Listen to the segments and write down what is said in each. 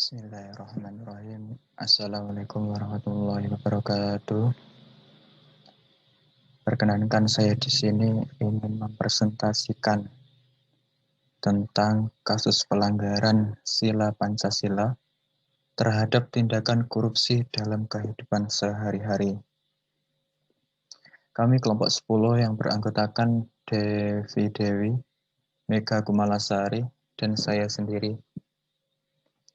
Bismillahirrahmanirrahim. Assalamualaikum warahmatullahi wabarakatuh. Perkenankan saya di sini ingin mempresentasikan tentang kasus pelanggaran Sila Pancasila terhadap tindakan korupsi dalam kehidupan sehari-hari. Kami kelompok 10 yang beranggotakan Devi Dewi, Mega Kumalasari, dan saya sendiri.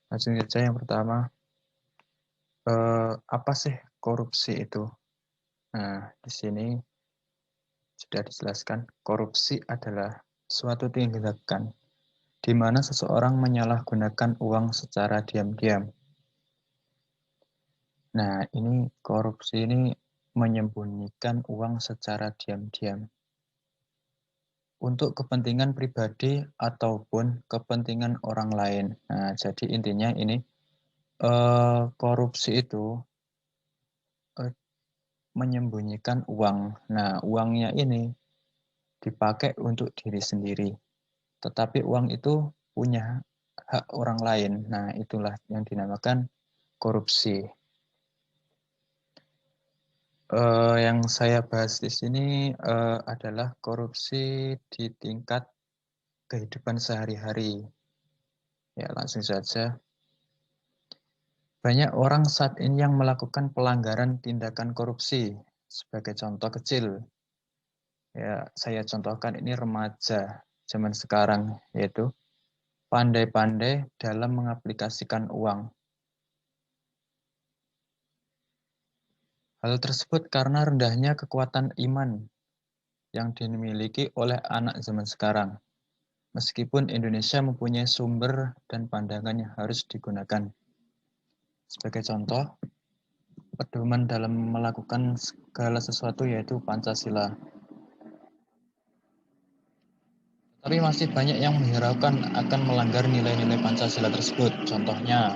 Langsung saja yang pertama, apa sih korupsi itu? Nah, di sini sudah dijelaskan, korupsi adalah suatu tindakan di mana seseorang menyalahgunakan uang secara diam-diam. Nah, ini korupsi ini menyembunyikan uang secara diam-diam untuk kepentingan pribadi ataupun kepentingan orang lain. Nah, jadi intinya ini korupsi itu menyembunyikan uang. Nah, uangnya ini dipakai untuk diri sendiri. Tetapi uang itu punya hak orang lain. Nah, itulah yang dinamakan korupsi. Yang saya bahas di sini adalah korupsi di tingkat kehidupan sehari-hari. Ya, langsung saja. Banyak orang saat ini yang melakukan pelanggaran tindakan korupsi. Sebagai contoh kecil, ya saya contohkan ini remaja zaman sekarang, yaitu pandai-pandai dalam mengaplikasikan uang. Hal tersebut karena rendahnya kekuatan iman yang dimiliki oleh anak zaman sekarang. Meskipun Indonesia mempunyai sumber dan pandangan yang harus digunakan. Sebagai contoh, pedoman dalam melakukan segala sesuatu yaitu Pancasila. Tapi masih banyak yang menghiraukan akan melanggar nilai-nilai Pancasila tersebut. Contohnya,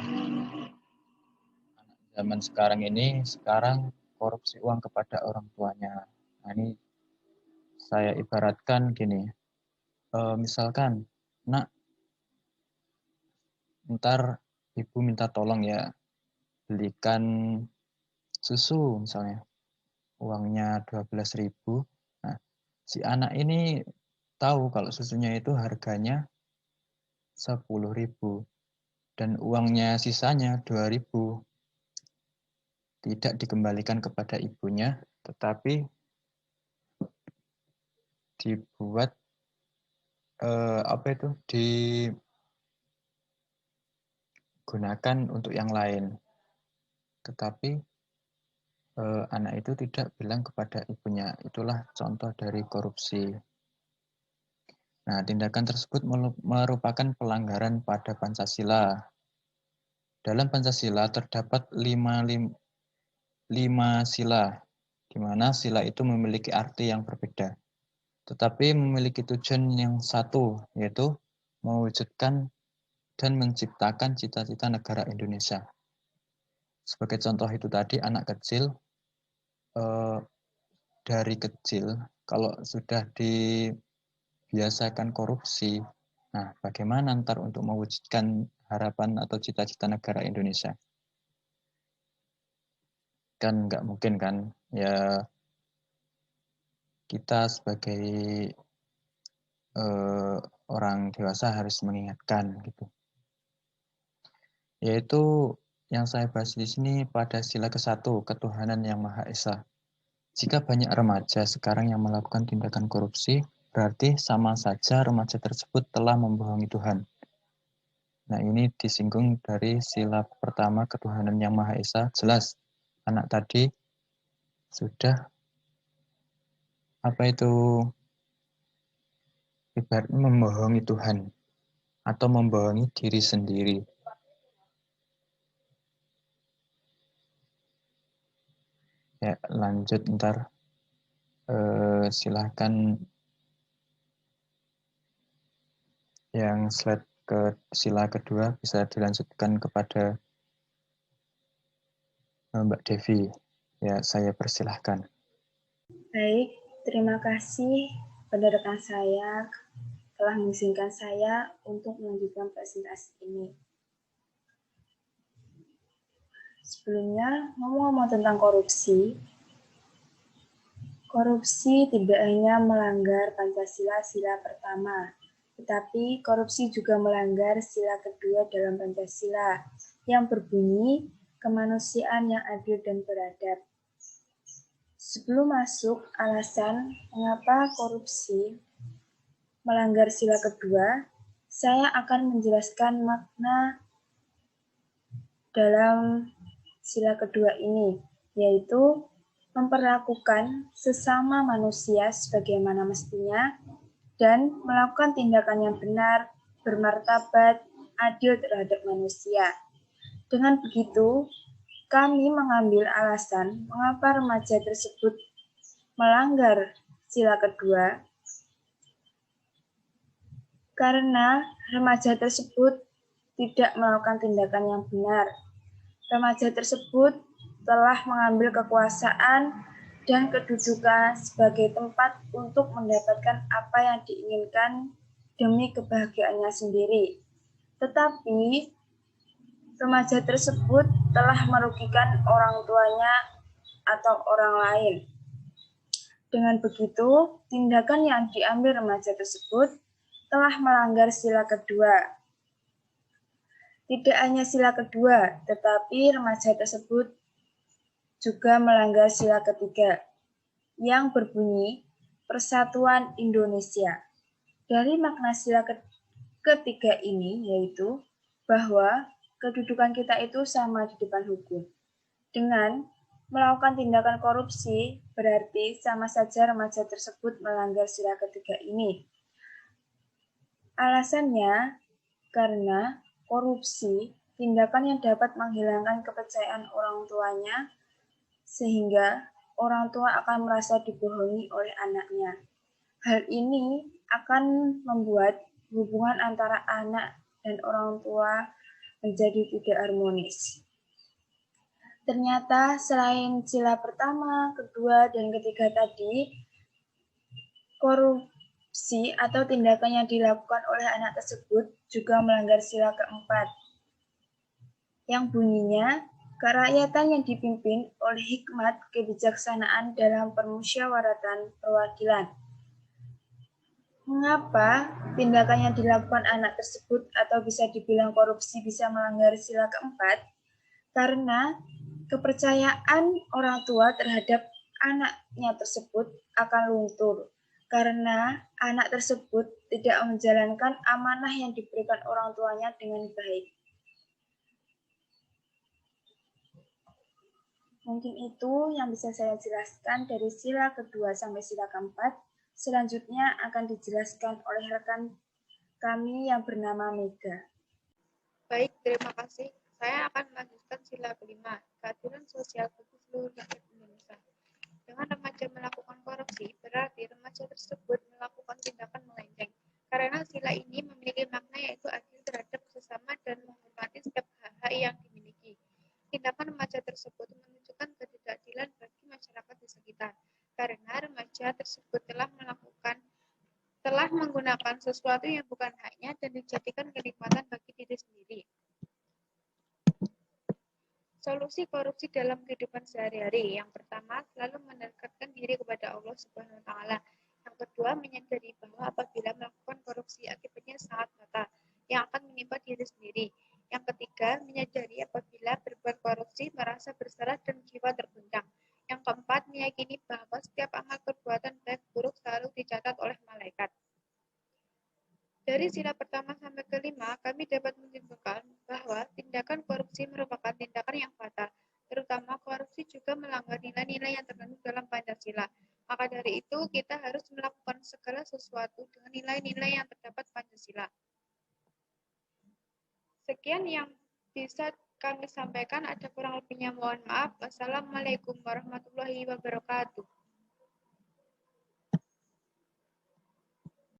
zaman sekarang ini, korupsi uang kepada orang tuanya. Nah, ini saya ibaratkan gini, misalkan, nak, ntar ibu minta tolong ya, belikan susu misalnya, uangnya 12.000. Nah, si anak ini tahu kalau susunya itu harganya 10.000 dan uangnya sisanya 2.000. Tidak dikembalikan kepada ibunya, tetapi dibuat digunakan untuk yang lain. Tetapi anak itu tidak bilang kepada ibunya. Itulah contoh dari korupsi. Nah, tindakan tersebut merupakan pelanggaran pada Pancasila. Dalam Pancasila terdapat lima sila, di mana sila itu memiliki arti yang berbeda, tetapi memiliki tujuan yang satu, yaitu mewujudkan dan menciptakan cita-cita negara Indonesia. Sebagai contoh itu tadi, anak kecil dari kecil kalau sudah dibiasakan korupsi, nah bagaimana ntar untuk mewujudkan harapan atau cita-cita negara Indonesia? Kan nggak mungkin kan, ya kita sebagai orang dewasa harus mengingatkan gitu. Yaitu yang saya bahas di sini pada sila ke-1, ketuhanan yang Maha Esa. Jika banyak remaja sekarang yang melakukan tindakan korupsi, berarti sama saja remaja tersebut telah membohongi Tuhan. Nah, ini disinggung dari sila pertama, ketuhanan yang Maha Esa. Jelas, anak tadi sudah ibaratnya membohongi Tuhan atau membohongi diri sendiri. Ya, lanjut ntar. Silahkan yang slide ke sila kedua bisa dilanjutkan kepada Mbak Devi. Ya, saya persilahkan. Baik, terima kasih pada rekan saya telah mengizinkan saya untuk melanjutkan presentasi ini. Sebelumnya, ngomong-ngomong tentang korupsi, korupsi tidak hanya melanggar Pancasila sila pertama, tetapi korupsi juga melanggar sila kedua dalam Pancasila yang berbunyi kemanusiaan yang adil dan beradab. Sebelum masuk alasan mengapa korupsi melanggar sila kedua, saya akan menjelaskan makna dalam sila kedua ini, yaitu memperlakukan sesama manusia sebagaimana mestinya dan melakukan tindakan yang benar, bermartabat, adil terhadap manusia. Dengan begitu, kami mengambil alasan mengapa remaja tersebut melanggar sila kedua, karena remaja tersebut tidak melakukan tindakan yang benar. Remaja tersebut telah mengambil kekuasaan dan kedudukan sebagai tempat untuk mendapatkan apa yang diinginkan demi kebahagiaannya sendiri. Tetapi remaja tersebut telah merugikan orang tuanya atau orang lain. Dengan begitu, tindakan yang diambil remaja tersebut telah melanggar sila kedua. Tidak hanya sila kedua, tetapi remaja tersebut juga melanggar sila ketiga, yang berbunyi Persatuan Indonesia. Dari makna sila ketiga ini yaitu bahwa kedudukan kita itu sama di depan hukum. Dengan melakukan tindakan korupsi, berarti sama saja remaja tersebut melanggar sila ketiga ini. Alasannya, karena korupsi, tindakan yang dapat menghilangkan kepercayaan orang tuanya, sehingga orang tua akan merasa dibohongi oleh anaknya. Hal ini akan membuat hubungan antara anak dan orang tua menjadi tidak harmonis. Ternyata selain sila pertama, kedua, dan ketiga tadi, korupsi atau tindakan yang dilakukan oleh anak tersebut juga melanggar sila keempat, yang bunyinya kerakyatan yang dipimpin oleh hikmat kebijaksanaan dalam permusyawaratan perwakilan. Mengapa tindakan yang dilakukan anak tersebut atau bisa dibilang korupsi bisa melanggar sila keempat? Karena kepercayaan orang tua terhadap anaknya tersebut akan luntur. Karena anak tersebut tidak menjalankan amanah yang diberikan orang tuanya dengan baik. Mungkin itu yang bisa saya jelaskan dari sila kedua sampai sila keempat. Selanjutnya akan dijelaskan oleh rekan kami yang bernama Mega. Baik, terima kasih. Saya akan melanjutkan sila kelima, keadilan sosial bagi seluruh rakyat Indonesia. Dengan remaja melakukan korupsi, berarti remaja tersebut melakukan tindakan melenceng. Karena sila ini memiliki makna yaitu adil terhadap sesama dan menghormati setiap hak-hak yang dimiliki. Tindakan remaja tersebut menunjukkan ketidakadilan bagi masyarakat di sekitar. Karena remaja tersebut telah menggunakan sesuatu yang bukan haknya dan dijadikan kenikmatan bagi diri sendiri. Solusi korupsi dalam kehidupan sehari-hari. Yang pertama, selalu mendekatkan diri kepada Allah Subhanahu wa taala. Yang kedua, menyadari bahwa apabila melakukan korupsi akibatnya sangat fatal yang akan menimpa diri sendiri. Yang ketiga, menyadari apabila berbuat korupsi merasa bersalah dan jiwa terguncang. Yang keempat, meyakini bahwa setiap amal perbuatan baik buruk selalu dicatat oleh malaikat. Dari sila pertama sampai kelima, kami dapat menyimpulkan bahwa tindakan korupsi merupakan tindakan yang fatal. Terutama korupsi juga melanggar nilai-nilai yang terkandung dalam Pancasila. Maka dari itu, kita harus melakukan segala sesuatu dengan nilai-nilai yang terdapat Pancasila. Sekian yang bisa kami sampaikan. Ada kurang lebihnya mohon maaf. Wassalamualaikum warahmatullahi wabarakatuh.